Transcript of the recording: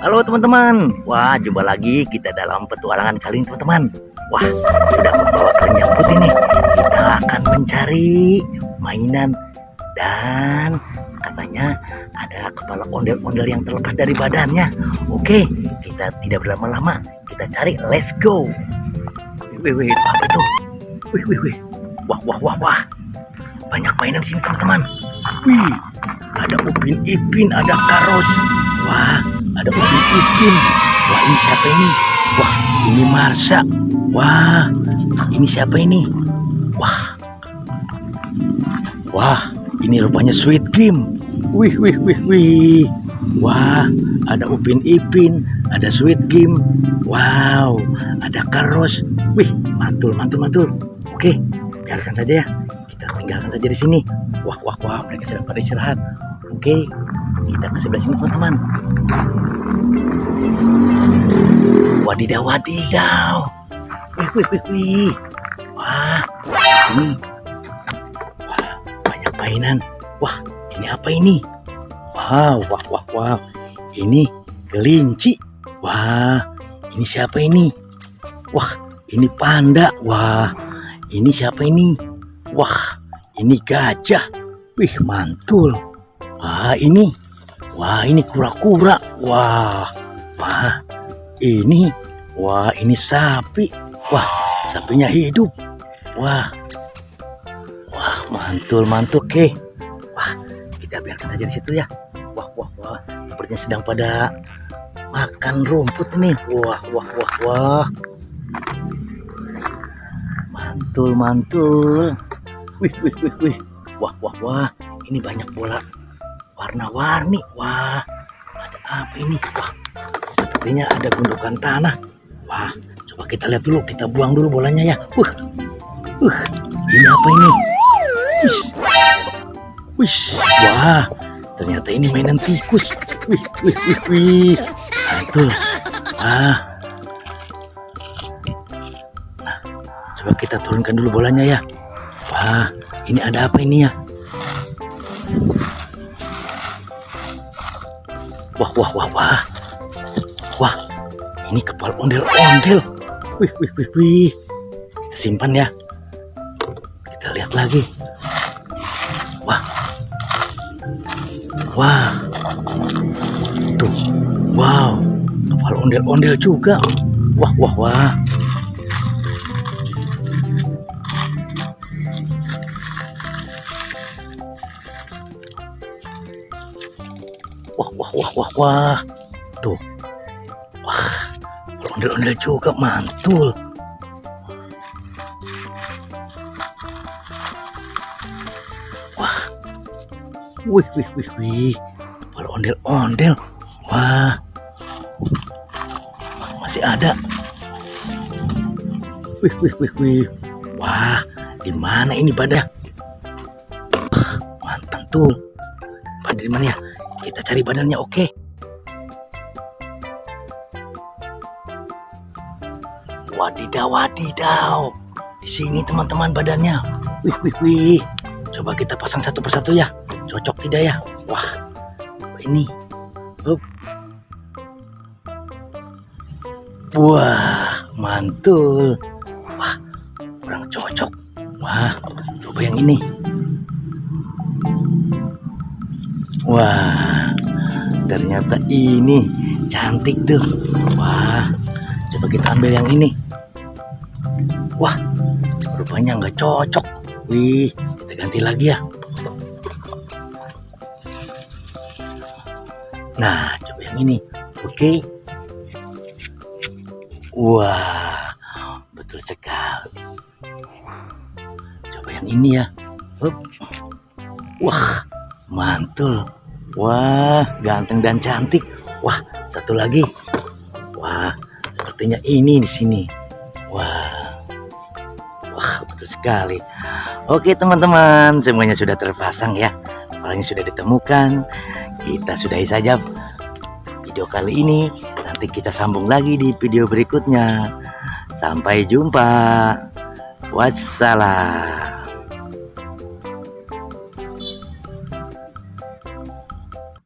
Halo teman-teman. Wah, jumpa lagi kita dalam petualangan kali ini teman-teman. Wah, sudah membawa keranjang putih nih. Kita akan mencari mainan dan katanya ada kepala ondel-ondel yang terlepas dari badannya. Oke, kita tidak berlama-lama. Kita cari, let's go. Wih, itu apa itu? Wih. Wah. Banyak mainan sini teman-teman. Wih, ada Upin Ipin, ada Karos. Wah, ada Upin Ipin. Wah, ini siapa ini? Wah, ini Marsha. Wah, ini siapa ini? Wah, ini rupanya Sweet Game. Wih. Wah, ada Upin Ipin, ada Sweet Game. Wow, ada Karos. Wih, mantul. Oke, biarkan saja ya. Kita tinggalkan saja di sini. Wah, mereka sedang pada istirahat. Oke, kita ke sebelah sini teman-teman. Wadidaw. Wih. Wah, di sini. Wah, banyak mainan. Wah, ini apa ini? Wah. Ini kelinci. Wah, ini siapa ini? Wah, ini panda. Wah, ini siapa ini? Wah, ini gajah. Wih, mantul. Wah, ini kura-kura. Wah, ini sapi. Wah, sapinya hidup. Wah, mantul. Oke. Wah, kita biarkan saja di situ ya. Wah, sepertinya sedang pada makan rumput nih. Wah. Mantul. Wih. Wah. Ini banyak bola warna-warni. Wah, ada apa ini? Wah, sepertinya ada gundukan tanah. Wah, coba kita lihat dulu. Kita buang dulu bolanya ya. Ini apa ini? Wih. Wah, ternyata ini mainan tikus. Wih. Mantul. Nah, coba kita turunkan dulu bolanya ya. Wah, ini ada apa ini ya? Wah, ini kepala ondel-ondel. Wih. Kita simpan ya. Kita lihat lagi. Wah. Tuh. Wow, kepala ondel-ondel juga. Wah. Wah. Tuh. Wah, ondel-ondel juga, mantul. Wah. Wih. Kepala ondel-ondel. Wah. Masih ada. Wih. Wah, di mana ini badannya? Mantul. Badan di mana ya? Kita cari badannya, oke. Wadidaw. Di sini teman-teman badannya. Wih. Coba kita pasang satu persatu ya. Cocok tidak ya? Wah, ini. Wah, mantul. Wah, kurang cocok. Wah, coba yang ini. Wah, ternyata ini cantik tuh. Wah, coba kita ambil yang ini. Wah, rupanya nggak cocok. Wih, kita ganti lagi ya. Nah, coba yang ini. Oke. Wah, betul sekali. Coba yang ini ya. Wah, mantul. Wah, ganteng dan cantik. Wah, satu lagi. Wah, sepertinya ini di sini. Wah, betul sekali. Oke teman-teman, semuanya sudah terpasang ya. Kepalanya sudah ditemukan. Kita sudahi saja video kali ini. Nanti kita sambung lagi di video berikutnya. Sampai jumpa. Wassalam.